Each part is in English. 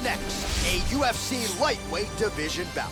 next, a UFC lightweight division bout.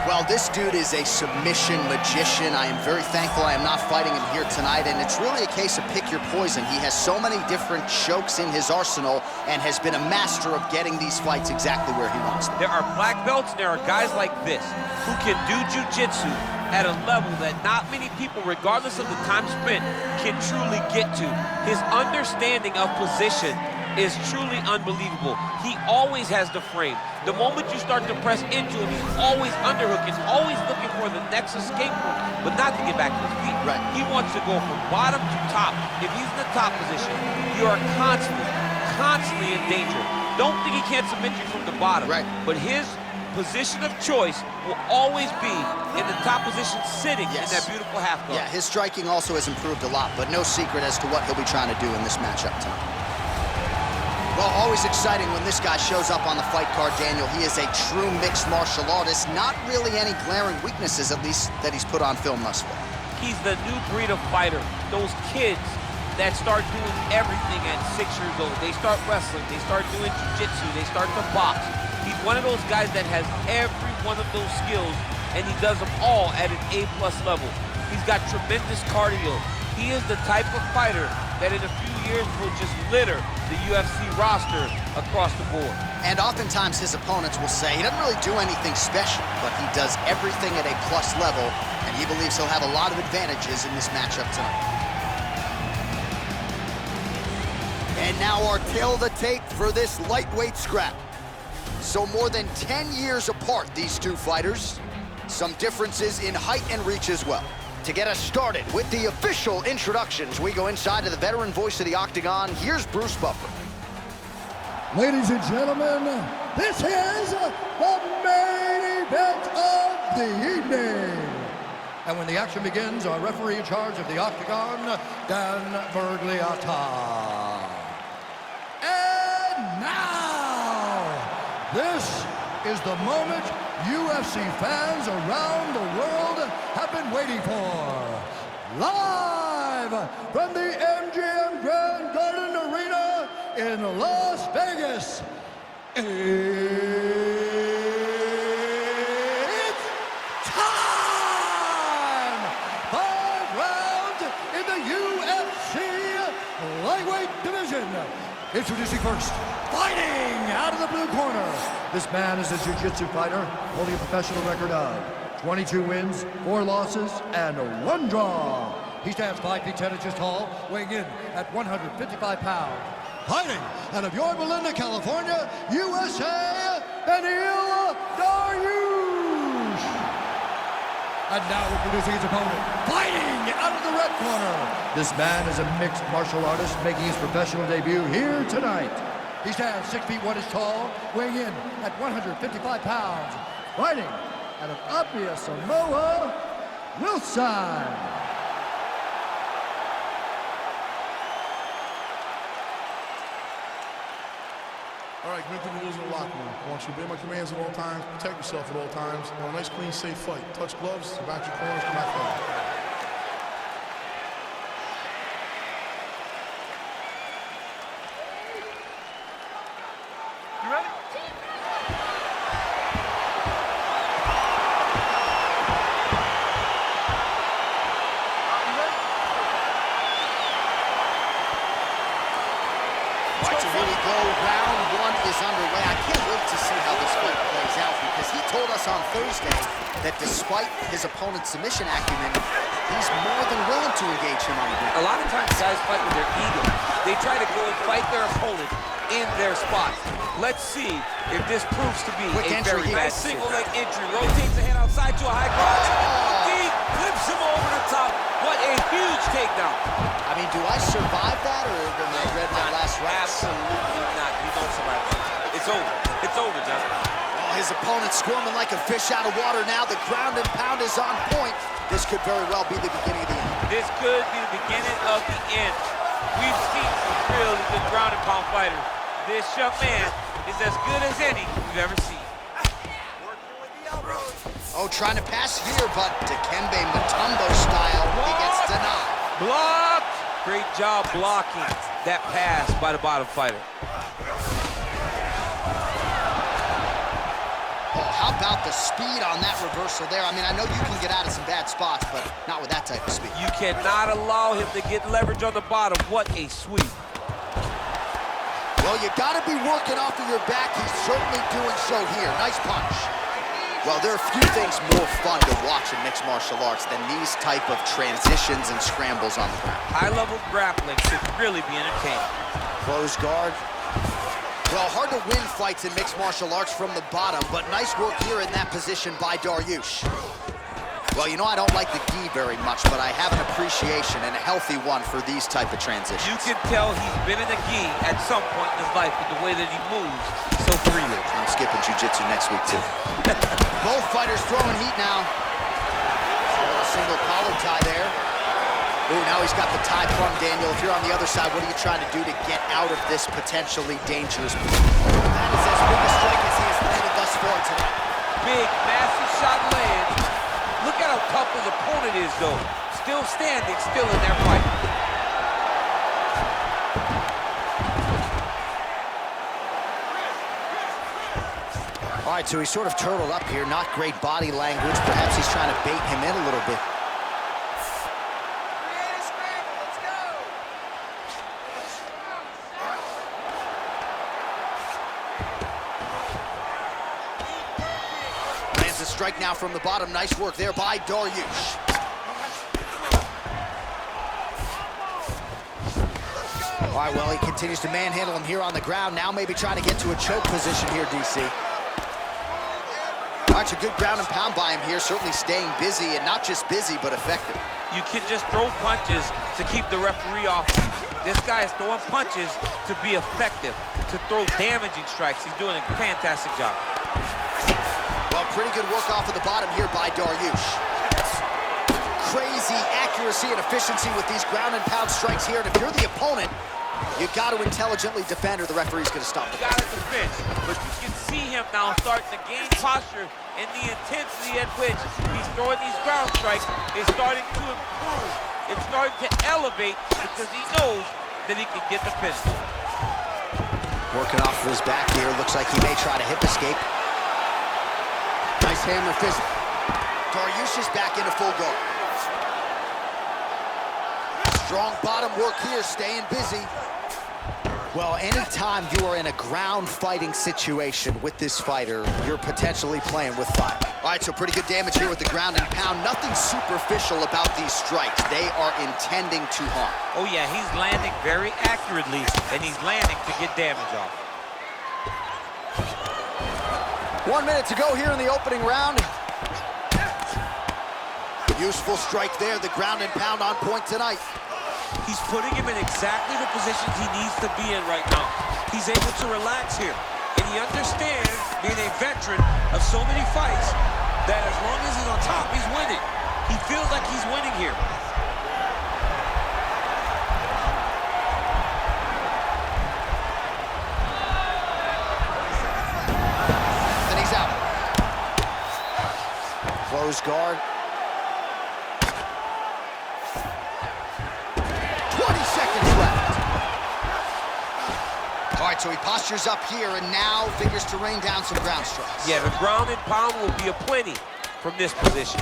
Well, this dude is a submission magician. I am very thankful I am not fighting him here tonight, and it's really a case of pick your poison. He has so many different chokes in his arsenal and has been a master of getting these fights exactly where he wants them. There are black belts, and there are guys like this who can do jiu-jitsu at a level that not many people, regardless of the time spent, can truly get to. His understanding of position is truly unbelievable. He always has the frame. The moment you start to press into him, he's always underhooking, always looking for the next escape route, but not to get back to his feet. Right. He wants to go from bottom to top. If he's in the top position, you are constantly in danger. Don't think he can't submit you from the bottom. Right. But his position of choice will always be in the top position, sitting in that beautiful half guard. Yeah, his striking also has improved a lot, but no secret as to what he'll be trying to do in this matchup tonight. Well, always exciting when this guy shows up on the fight card, Daniel. He is a true mixed martial artist. Not really any glaring weaknesses, at least, that he's put on film thus far. He's the new breed of fighter. Those kids that start doing everything at 6 years old. They start wrestling, they start doing jiu-jitsu, they start to box. He's one of those guys that has every one of those skills, and he does them all at an A+ level. He's got tremendous cardio. He is the type of fighter that in a few years will just litter the UFC roster across the board. And oftentimes his opponents will say he doesn't really do anything special, but he does everything at A+ level, and he believes he'll have a lot of advantages in this matchup tonight. And now our tale of the tape for this lightweight scrap. So more than 10 years apart, these two fighters. Some differences in height and reach as well. To get us started with the official introductions, we go inside to the veteran voice of the Octagon. Here's Bruce Buffer. Ladies and gentlemen, this is the main event of the evening. And when the action begins, our referee in charge of the Octagon, Dan Bergliata. And now, this is the moment UFC fans around the world have been waiting for. Live from the MGM Grand Garden Arena in Las Vegas, it's time! 5 rounds in the UFC lightweight division. Introducing first, fighting out of the blue corner. This man is a jiu-jitsu fighter holding a professional record of 22 wins, 4 losses, and 1 draw. He stands 5 feet 10 inches tall, weighing in at 155 pounds. Fighting out of Yorba Linda, California, USA, Beneil Dariush. And now introducing his opponent, fighting out of the red corner. This man is a mixed martial artist making his professional debut here tonight. He stands 6 feet 1 inches tall, weighing in at 155 pounds. Fighting out of Apia, Samoa, Wilson. All right, commit to the rules in the locker room. I want you to obey my commands at all times, protect yourself at all times. I want a nice, clean, safe fight. Touch gloves, back your corners, come back forward. You ready? Watch it really go. Round 1 is underway. I can't wait to see how this fight plays out, because he told us on Thursday that despite his opponent's submission acumen, he's more than willing to engage him on the ground. A lot of times guys fight with their ego. They try to go and fight their opponent in their spot. Let's see if this proves to be Quick a entry very here. bad single leg entry. Rotates the head outside to a high crotch. Deep, flips him over the top. What a huge takedown. I mean, do I survive that, or am I read my last rap? Absolutely not. You don't survive that. It's over. It's over, Justin. Oh, his opponent squirming like a fish out of water now. The ground and pound is on point. This could very well be the beginning of the end. This could be the beginning of the end. We've seen some really good ground and pound fighters. This young man is as good as any we've ever seen. Working with the Oh, trying to pass here, but Dikembe Mutombo style, he gets denied. Blocked! Great job blocking that pass by the bottom fighter. Oh, how about the speed on that reversal there? I mean, I know you can get out of some bad spots, but not with that type of speed. You cannot allow him to get leverage on the bottom. What a sweep. Well, you gotta be working off of your back. He's certainly doing so here. Nice punch. Well, there are few things more fun to watch in mixed martial arts than these type of transitions and scrambles on the ground. High-level grappling should really be entertaining. Close guard. Well, hard to win fights in mixed martial arts from the bottom, but nice work here in that position by Dariush. Well, you know I don't like the gi very much, but I have an appreciation and a healthy one for these type of transitions. You can tell he's been in the gi at some point in his life with the way that he moves so freely. I'm skipping jiu-jitsu next week, too. Both fighters throwing heat now. A single collar tie there. Ooh, now he's got the tie plum, Daniel. If you're on the other side, what are you trying to do to get out of this potentially dangerous position? That is as big a strike as he has landed thus far tonight. Big, massive shot lands. Look at how tough his opponent is, though. Still standing, still in their fight. All right, so he's sort of turtled up here. Not great body language. Perhaps he's trying to bait him in a little bit. Lands a strike now from the bottom. Nice work there by Dariush. All right, well, he continues to manhandle him here on the ground. Now maybe trying to get to a choke position here, DC. All right, a good ground and pound by him here, certainly staying busy, and not just busy, but effective. You can just throw punches to keep the referee off. This guy is throwing punches to be effective, to throw damaging strikes. He's doing a fantastic job. Well, pretty good work off of the bottom here by Dariush. Crazy accuracy and efficiency with these ground and pound strikes here, and if you're the opponent, you got to intelligently defend or the referee's going to stop it. You got to defend, but you can see him now starting to gain posture, and the intensity at which he's throwing these ground strikes is starting to improve. It's starting to elevate because he knows that he can get the finish. Working off of his back here, looks like he may try to hip escape. Nice hammer fist. Dariush is back into full guard. Strong bottom work here, staying busy. Well, anytime you are in a ground fighting situation with this fighter, you're potentially playing with fire. All right, so pretty good damage here with the ground and pound. Nothing superficial about these strikes. They are intending to harm. Oh yeah, he's landing very accurately, and he's landing to get damage off. 1 minute to go here in the opening round. Useful strike there, the ground and pound on point tonight. He's putting him in exactly the positions he needs to be in right now. He's able to relax here, and he understands, being a veteran of so many fights, that as long as he's on top, he's winning. He feels like he's winning here. Then he's out. Close guard. 20 seconds left. All right, so he postures up here and now figures to rain down some ground strikes. Yeah, the ground and pound will be aplenty from this position.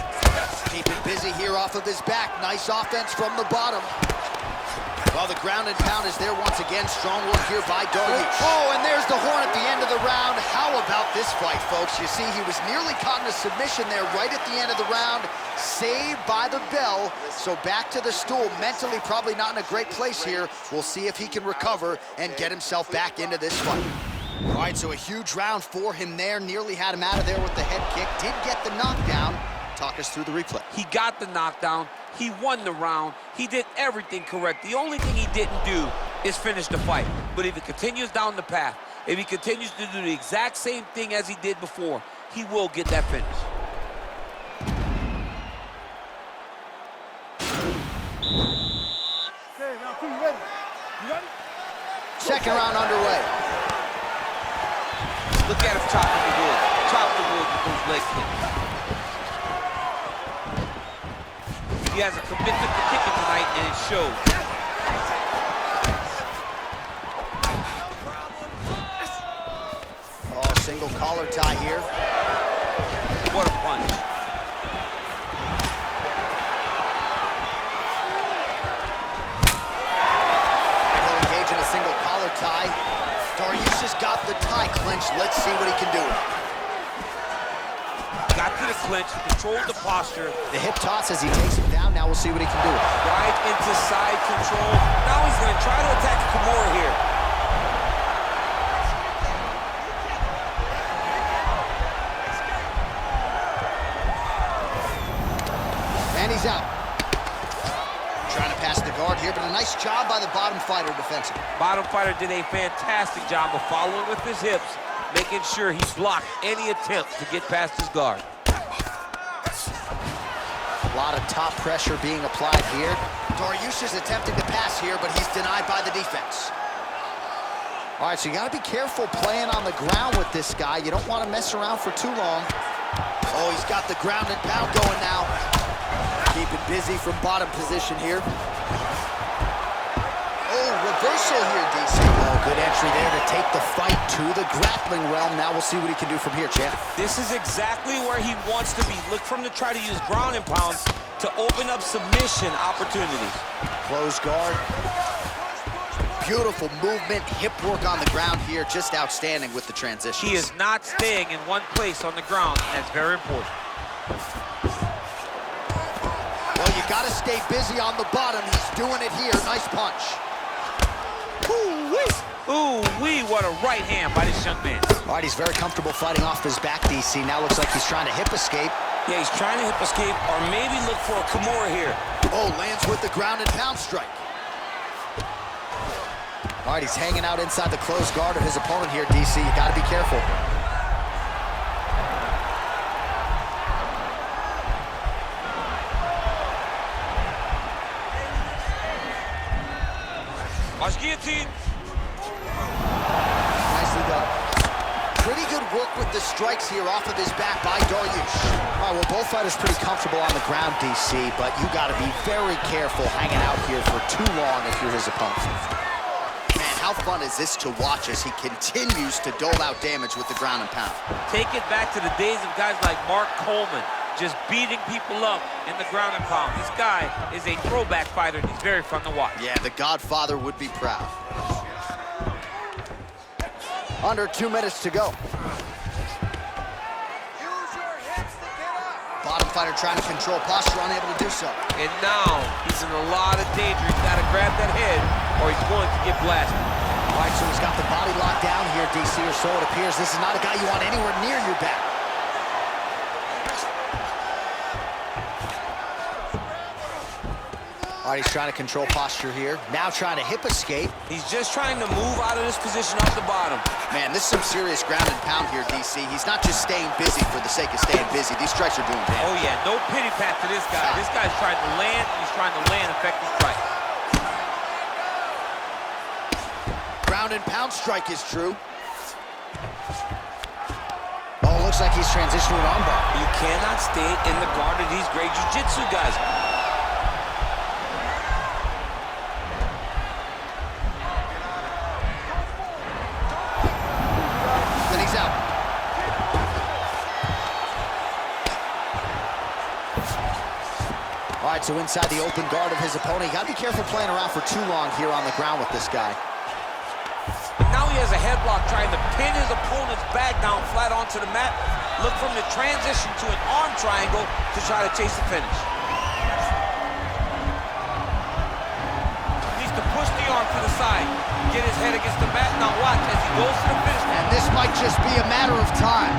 Keep it busy here off of his back. Nice offense from the bottom. Well, the ground and pound is there once again. Strong work here by Dariush. Oh, and there's the horn at the end of the round. How about this fight, folks? You see, he was nearly caught in a submission there right at the end of the round. Saved by the bell. So back to the stool. Mentally probably not in a great place here. We'll see if he can recover and get himself back into this fight. All right, so a huge round for him there. Nearly had him out of there with the head kick. Did get the knockdown. Talk us through the replay. He got the knockdown. He won the round. He did everything correct. The only thing he didn't do is finish the fight. But if he continues down the path, if he continues to do the exact same thing as he did before, he will get that finish. Okay, now, you ready? You ready? Second round underway. Look at him chopping the wood. Chop the wood with those leg kicks. He has a commitment to kicking tonight, and it shows. Oh, single collar tie here. What a punch. And he'll engage in a single collar tie. Dariush has got the tie clinched. Let's see what he can do. Got to the clinch, controlled the posture. The hip toss as he takes him down. Now we'll see what he can do. Right into side control. Now he's going to try to attack Kimura here. And he's out. Trying to pass the guard here, but a nice job by the bottom fighter defensively. Bottom fighter did a fantastic job of following with his hips, making sure he blocked any attempt to get past his guard. A lot of top pressure being applied here. Dariush is attempting to pass here, but he's denied by the defense. All right, so you got to be careful playing on the ground with this guy. You don't want to mess around for too long. Oh, he's got the ground and pound going now. Keeping busy from bottom position here. Oh, reversal here, DC. Oh, good entry there to take the fight to the grappling realm. Now we'll see what he can do from here, champ. This is exactly where he wants to be. Look for him to try to use ground and pound to open up submission opportunities. Close guard. Beautiful movement, hip work on the ground here. Just outstanding with the transition. He is not staying in one place on the ground, and that's very important. Well, you got to stay busy on the bottom. He's doing it here. Nice punch. Ooh-wee! Ooh-wee, what a right hand by this young man. All right, he's very comfortable fighting off his back, DC. Now looks like he's trying to hip escape. Yeah, he's trying to hip escape or maybe look for a Kimura here. Oh, lands with the ground and pound strike. All right, he's hanging out inside the closed guard of his opponent here, DC. You got to be careful. Watch guillotine. Nicely done. Pretty good work with the strikes here off of his back by Dariush. All right, well, both fighters pretty comfortable on the ground, DC, but you got to be very careful hanging out here for too long if you're his opponent. Man, how fun is this to watch as he continues to dole out damage with the ground and pound? Take it back to the days of guys like Mark Coleman, just beating people up in the ground and pound. This guy is a throwback fighter, and he's very fun to watch. Yeah, the Godfather would be proud. Under 2 minutes to go. Bottom fighter trying to control posture, unable to do so. And now he's in a lot of danger. He's got to grab that head, or he's going to get blasted. All right, so he's got the body locked down here, DC, or so it appears. This is not a guy you want anywhere near your back. All right, he's trying to control posture here. Now trying to hip escape. He's just trying to move out of this position off the bottom. Man, this is some serious ground and pound here, DC. He's not just staying busy for the sake of staying busy. These strikes are doing damage. Oh, yeah, no pity pat to this guy. This guy's trying to land, and he's trying to land effective strikes. Ground and pound strike is true. Oh, looks like he's transitioned to an armbar. You cannot stay in the guard of these great jiu-jitsu guys. Then he's out. All right, so inside the open guard of his opponent. You got to be careful playing around for too long here on the ground with this guy. Now he has a headlock trying to pin his opponent's back down flat onto the mat. Look for him to transition to an arm triangle to try to chase the finish. Needs to push the arm to the side, get his head against the mat. Now watch as he goes to the finish. And this might just be a matter of time.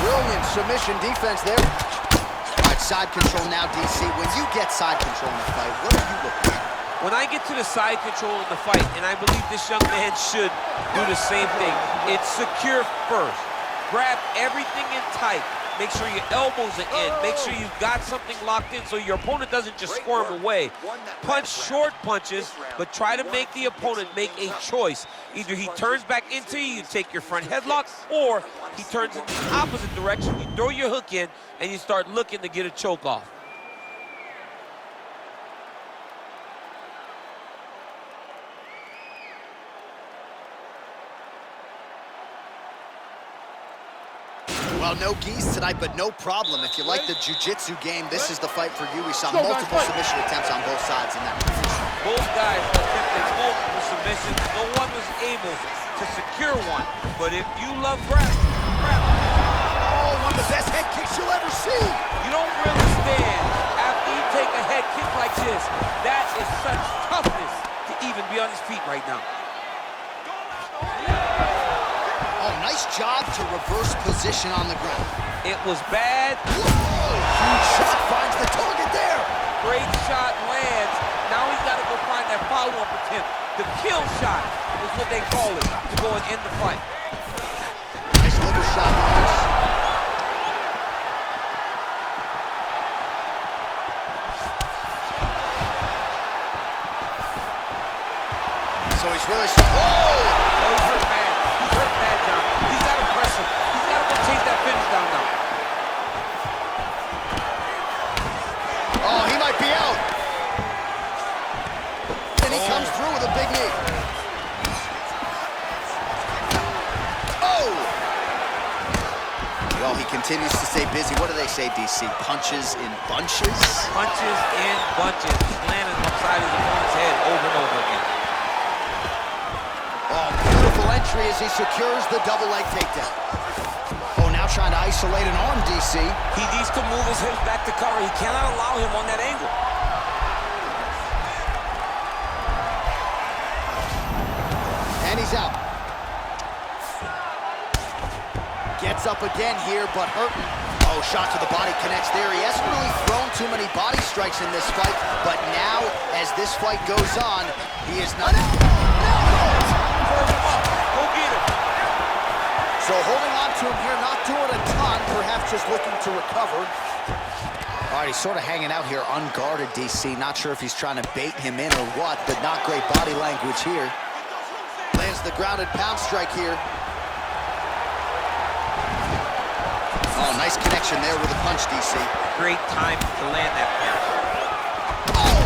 Brilliant submission defense there. All right, side control now, DC. When you get side control in the fight, what are you looking at? When I get to the side control in the fight, and I believe this young man should do the same thing, it's secure first. Grab everything in tight. Make sure your elbows are in. Make sure you've got something locked in so your opponent doesn't just squirm away. Punch short punches, but try to make the opponent make a choice. Either he turns back into you, you take your front headlock, or he turns in the opposite direction, you throw your hook in, and you start looking to get a choke off. Well, no geese tonight, but no problem. If you like the jiu-jitsu game, this is the fight for you. We saw multiple submission attempts on both sides in that position. Both guys attempted multiple submissions. No one was able to secure one. But if you love grappling, Oh, one of the best head kicks you'll ever see. you don't really stand after you take a head kick like this. That is such toughness to even be on his feet right now. Oh, nice job to reverse position on the ground. It was bad. Whoa, huge shot finds the target there. Great shot lands. Now he's got to go find that follow-up attempt. The kill shot is what they call it, to go and end the fight. Nice liver shot. So he's really... Whoa! Oh, he's hurt bad. He's hurt bad, John. He's got to press him. He's got to go chase that finish down now. Oh, he might be out. And he comes through with a big knee. Oh! Well, he continues to stay busy. What do they say, DC? Punches in bunches? Punches in bunches. He's landing upside his opponent's head over and over again. Oh, beautiful entry as he secures the double leg takedown. Oh, now trying to isolate an arm, DC. He needs to move his hips back to cover. He cannot allow him on that angle. And he's out. Gets up again here, but hurting. Oh, shot to the body connects there. He hasn't really thrown too many body strikes in this fight, but now, as this fight goes on, he is not... Go get him. So holding on to him here, not doing a ton, perhaps just looking to recover. All right, he's sort of hanging out here unguarded, DC. Not sure if he's trying to bait him in or what, but not great body language here. Lands the grounded pound strike here. Oh, nice connection there with a punch, DC. Great time to land that punch. Oh,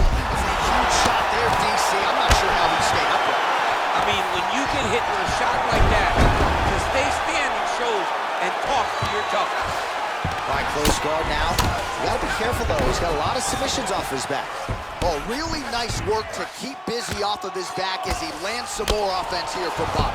huge shot there, DC. I'm not sure how he stayed upright. I mean, when you get hit with a shot like that, to stay standing shows and talks to your toughness. All right, close guard now. You gotta be careful, though. He's got a lot of submissions off his back. Oh, really nice work to keep busy off of his back as he lands some more offense here from Bob.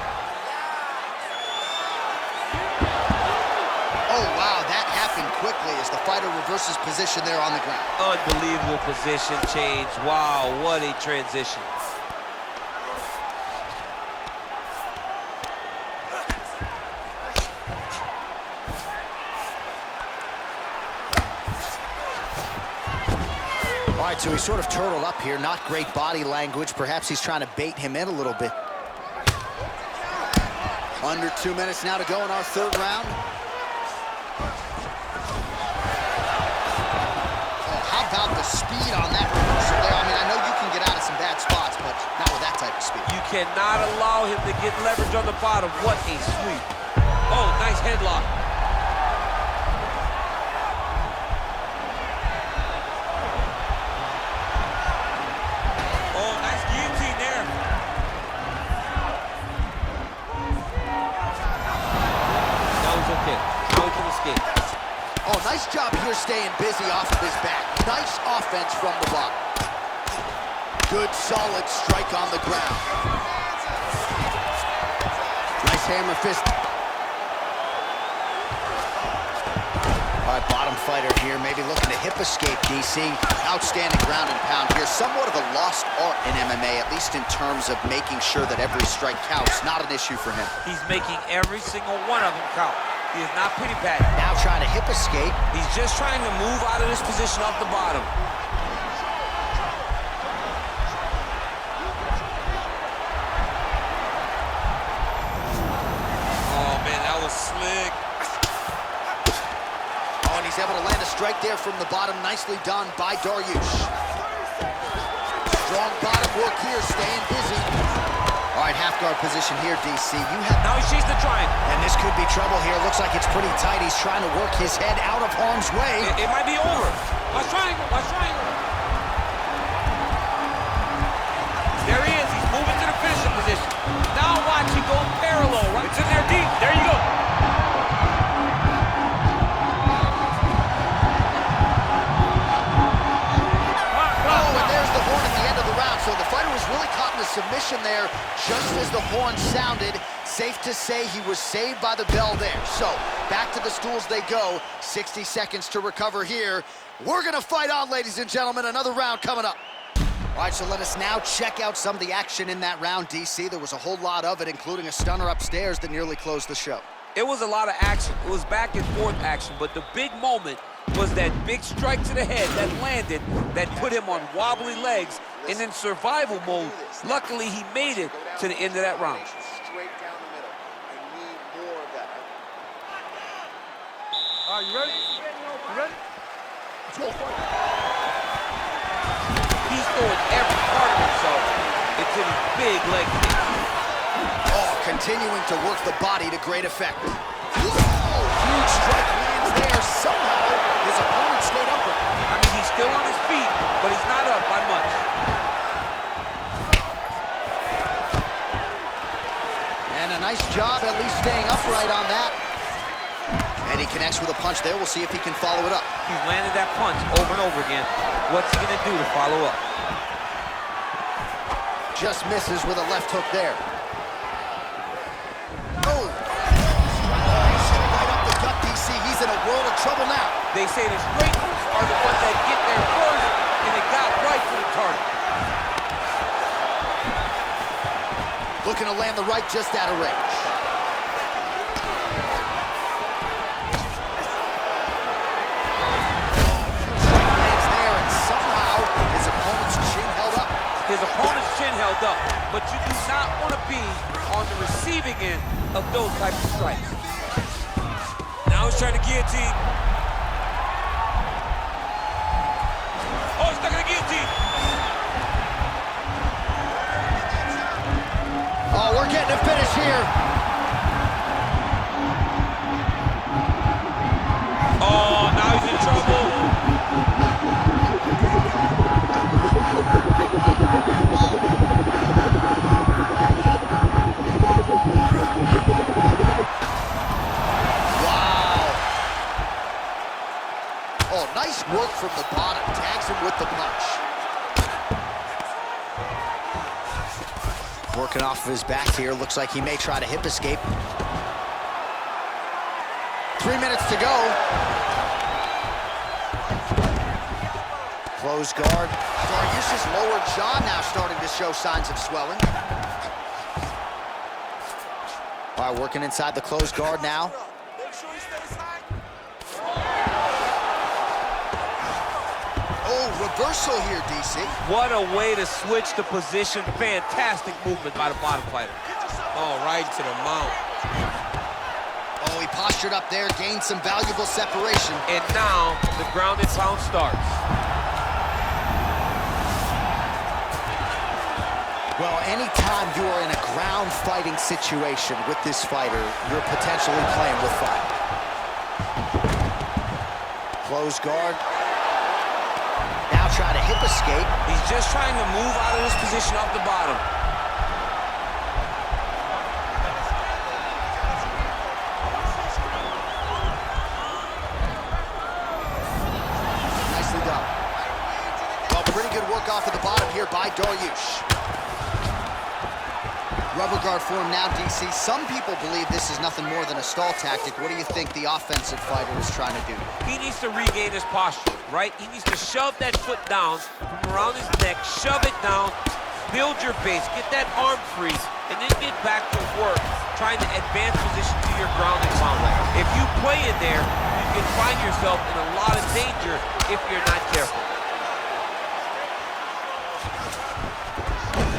Oh, wow, that happened quickly as the fighter reverses position there on the ground. Unbelievable position change. Wow, what a transition. All right, so he's sort of turtled up here. Not great body language. Perhaps he's trying to bait him in a little bit. Under 2 minutes now to go in our third round. Oh, how about the speed on that reversal there? I mean, I know you can get out of some bad spots, but not with that type of speed. You cannot allow him to get leverage on the bottom. What a sweep. Oh, nice headlock. Oh, nice guillotine there. That was okay. No can escape. Oh, nice job here staying busy off of his back. Nice offense from the bottom. Good, solid strike on the ground. Nice hammer fist. All right, bottom fighter here, maybe looking to hip escape, DC. Outstanding ground and pound here. Somewhat of a lost art in MMA, at least in terms of making sure that every strike counts. Not an issue for him. He's making every single one of them count. He is not pity-patting. Now trying to hip escape. He's just trying to move out of this position off the bottom. Oh, man, that was slick. strike there from the bottom. Nicely done by Dariush. Strong bottom work here, staying busy. All right, half guard position here, DC. Now he shakes the triangle. And this could be trouble here. Looks like it's pretty tight. He's trying to work his head out of harm's way. It might be over. Watch triangle, watch triangle. There he is. He's moving to the finishing position. Now watch, he goes parallel, right? It's in there deep. There you go. So the fighter was really caught in a submission there just as the horn sounded. Safe to say he was saved by the bell there. So back to the stools they go. 60 seconds to recover here. We're gonna fight on, ladies and gentlemen. Another round coming up. All right, so let us now check out some of the action in that round, DC. There was a whole lot of it, including a stunner upstairs that nearly closed the show. It was a lot of action. It was back and forth action, but the big moment was that big strike to the head that landed, that put him on wobbly legs and in survival mode. Luckily, he made it to the end of that round. Straight down the middle. I need more of that. All right, you ready? You ready? Let's go. He's throwing every part of himself into these big leg kicks. Oh, continuing to work the body to great effect. Whoa! Huge strike lands there. Somehow, his opponent stayed upright. I mean, he's still on his feet, but he's not up by much. And a nice job at least staying upright on that. And he connects with a punch there. We'll see if he can follow it up. He's landed that punch over and over again. What's he gonna do to follow up? Just misses with a left hook there. Oh! Right up the gut, DC. He's in a world of trouble now. They say the straight moves are the ones that get there first, and it got right to the target. Looking to land the right just out of range. Lands there, and somehow his opponent's chin held up. His opponent's chin held up, but you do not want to be on the receiving end of those types of strikes. Now he's trying to guillotine. Oh, he's stuck in the guillotine. Oh, we're getting a finish here. Oh, now he's in trouble. Wow. Oh, nice work from the bottom. Tags him with the punch. Working off of his back here. Looks like he may try to hip escape. 3 minutes to go. Close guard. Dariush's lower jaw now starting to show signs of swelling. All right, working inside the closed guard now. Oh, reversal here, DC. What a way to switch the position. Fantastic movement by the bottom fighter. Oh, right to the mount. Oh, he postured up there, gained some valuable separation. And now the ground and pound starts. Well, anytime you are in a ground fighting situation with this fighter, you're potentially playing with fire. Close guard. Now try to hip escape. He's just trying to move out of this position off the bottom. Nicely done. Well, pretty good work off of the bottom here by Dariush. Rubber guard form now, DC. Some people believe this is nothing more than a stall tactic. What do you think the offensive fighter is trying to do? He needs to regain his posture, right? He needs to shove that foot down from around his neck, shove it down, build your base, get that arm free, and then get back to work, trying to advance position to your ground and pound. If you play in there, you can find yourself in a lot of danger if you're not careful.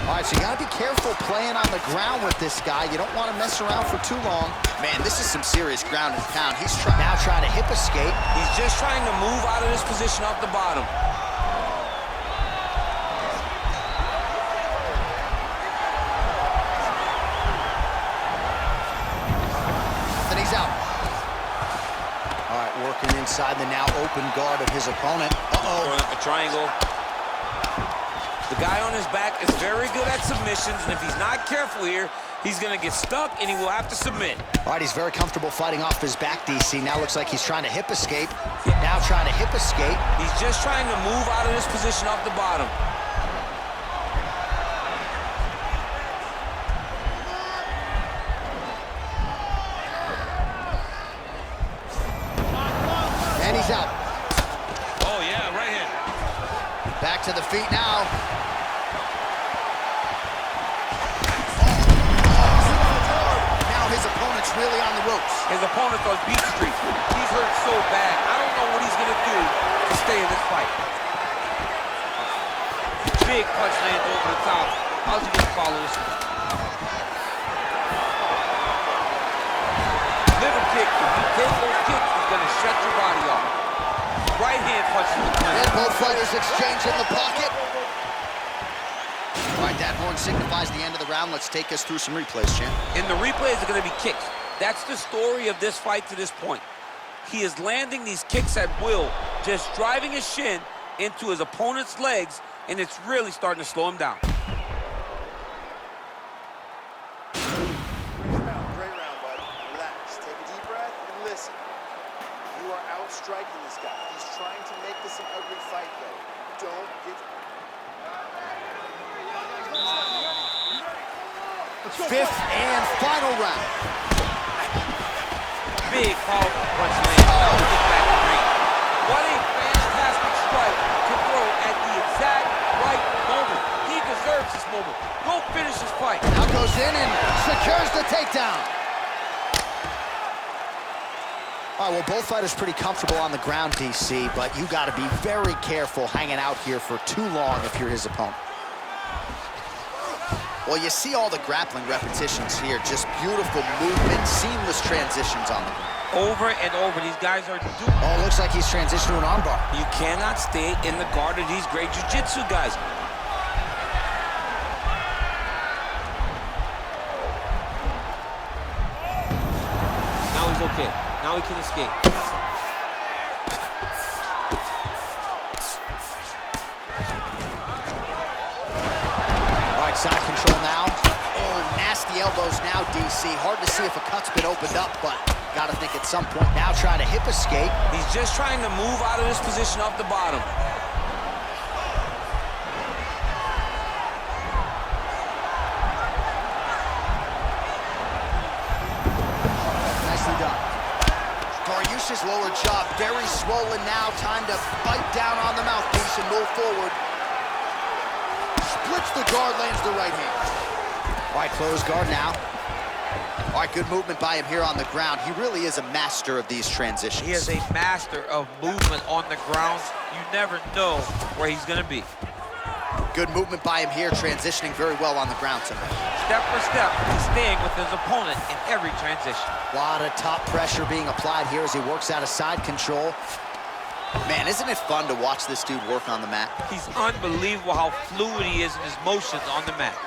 All All right, so you gotta be careful playing on the ground with this guy. You don't want to mess around for too long. Man, this is some serious ground and pound. He's now trying to hip escape. He's just trying to move out of this position off the bottom. Then he's out. All right, working inside the now open guard of his opponent. Throwing up a triangle. The guy on his back is very good at submissions, and if he's not careful here, he's gonna get stuck and he will have to submit. All right, he's very comfortable fighting off his back, DC. Now looks like he's trying to hip escape. Now trying to hip escape. He's just trying to move out of this position off the bottom. And he's out. Oh, yeah, right hand. Back to the feet now. Now his opponent's really on the ropes. His opponent's on beat street. He's hurt so bad. I don't know what he's gonna do to stay in this fight. Big punch lands over the top. How's he gonna follow this one? Liver kick. If you take those kicks, it's gonna shut your body off. Right hand punch to the clear. And both fighters exchange in the pocket. All right, that horn signifies the end of the round. Let's take us through some replays, champ. And the replays are going to be kicks. That's the story of this fight to this point. He is landing these kicks at will, just driving his shin into his opponent's legs, and it's really starting to slow him down. Great round, bud. Relax. Take a deep breath and listen. You are outstriking this guy. He's trying to make this an ugly fight, though. Don't get... Fifth and final round. Big powerful punch lands. Now we get back to the ring. What a fantastic strike to throw at the exact right moment. He deserves this moment. Go finish this fight. Now goes in and secures the takedown. All right, well, both fighters pretty comfortable on the ground, DC, but you got to be very careful hanging out here for too long if you're his opponent. Well, you see all the grappling repetitions here. Just beautiful movement, seamless transitions on the ground. Over and over. These guys are doing... Oh, looks like he's transitioned to an armbar. You cannot stay in the guard of these great jiu-jitsu guys. Now he's okay. Now he can escape. All right, side control now. Oh, nasty elbows now, DC. Hard to see if a cut's been opened up, but got to think at some point. Now trying to hip escape. He's just trying to move out of this position off the bottom. Nicely done. Dariush's lower jaw very swollen now. Time to bite down on the mouthpiece and move forward. Splits the guard, lands the right hand. All right, closed guard now. All right, good movement by him here on the ground. He really is a master of these transitions. He is a master of movement on the ground. You never know where he's going to be. Good movement by him here, transitioning very well on the ground tonight. Step for step, he's staying with his opponent in every transition. A lot of top pressure being applied here as he works out of side control. Man, isn't it fun to watch this dude work on the mat? He's unbelievable how fluid he is in his motions on the mat.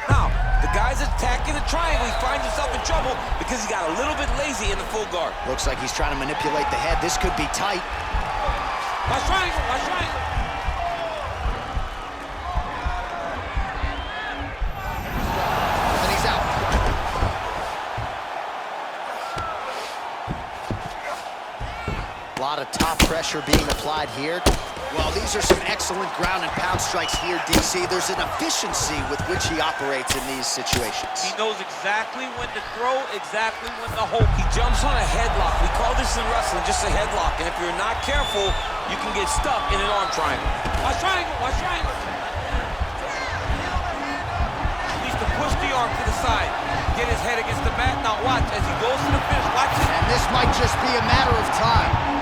Now, the guy's attacking the triangle. He finds himself in trouble because he got a little bit lazy in the full guard. Looks like he's trying to manipulate the head. This could be tight. Watch triangle, watch triangle. And he's out. A lot of top pressure being applied here. Well, these are some excellent ground and pound strikes here, DC. There's an efficiency with which he operates in these situations. He knows exactly when to throw, exactly when to hold. He jumps on a headlock. We call this in wrestling just a headlock. And if you're not careful, you can get stuck in an arm triangle. Watch triangle, watch triangle. He needs to push the arm to the side. Get his head against the mat. Now watch as he goes to the finish. Watch it. And this might just be a matter of time.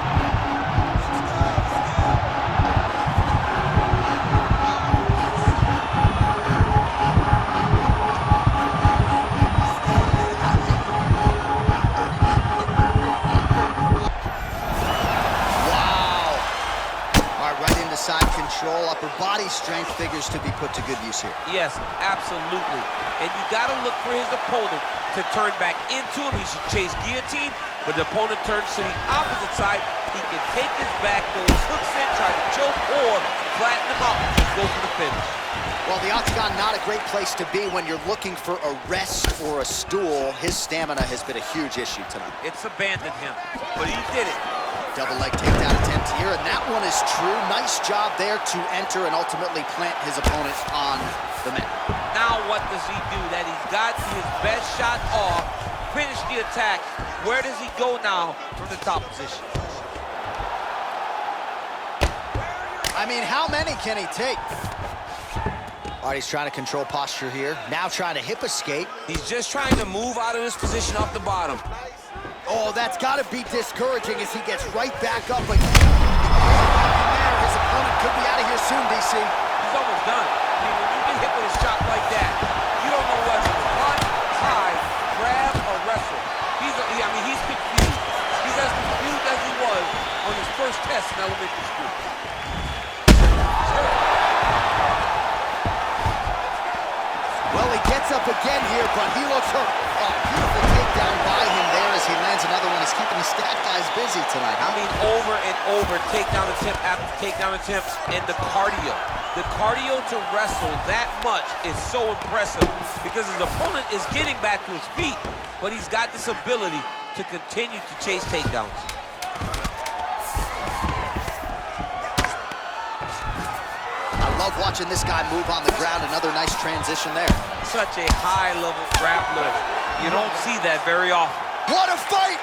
strength figures to be put to good use here. Yes, absolutely. And you got to look for his opponent to turn back into him. He should chase guillotine, but the opponent turns to the opposite side. He can take his back, those hooks in, try to choke, or flatten him out and just go for the finish. Well, the octagon, not a great place to be when you're looking for a rest or a stool. His stamina has been a huge issue tonight. It's abandoned him, but he did it. Double leg takedown attempt here, and that one is true. Nice job there to enter and ultimately plant his opponent on the mat. Now what does he do? That he's got his best shot off, finish the attack. Where does he go now from the top position? I mean, how many can he take? All right, he's trying to control posture here. Now trying to hip escape. He's just trying to move out of this position off the bottom. Oh, that's got to be discouraging as he gets right back up again. There, his opponent could be out of here soon, DC. He's almost done. I mean, when you get hit with a shot like that, you don't know whether to run, tie, grab, or wrestle. He's confused. He's as confused as he was on his first test in elementary school. Well, he gets up again here, but he looks hurt. Oh, beautiful takedown by him there as he lands another one. He's keeping the stat guys busy tonight, huh? I mean, over and over, takedown attempt after takedown attempt, and the cardio. The cardio to wrestle that much is so impressive because his opponent is getting back to his feet, but he's got this ability to continue to chase takedowns. I love watching this guy move on the ground. Another nice transition there. Such a high-level grappler. You don't see that very often. What a fight!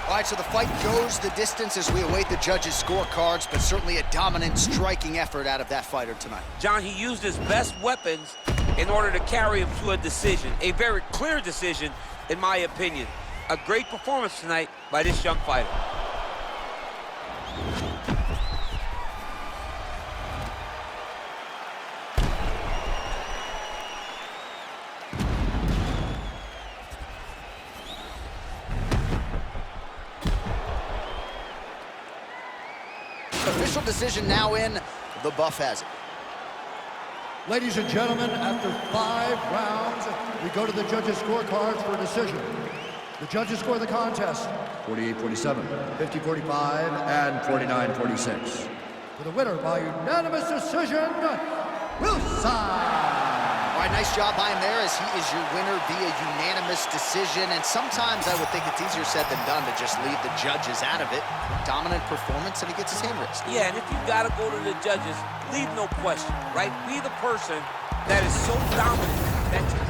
All right, so the fight goes the distance as we await the judges' scorecards, but certainly a dominant striking effort out of that fighter tonight. John, he used his best weapons in order to carry him to a decision. A very clear decision, in my opinion. A great performance tonight by this young fighter. Official decision now in. The buff has it. Ladies and gentlemen, after 5 rounds, we go to the judges' scorecards for a decision. The judges score the contest 48-47, 50-45, and 49-46. For the winner by unanimous decision, Wilson. All right, nice job by him there as he is your winner via unanimous decision. And sometimes I would think it's easier said than done to just leave the judges out of it. Dominant performance, and he gets his hand raised. Yeah, and if you gotta go to the judges, leave no question, right? Be the person that is so dominant that you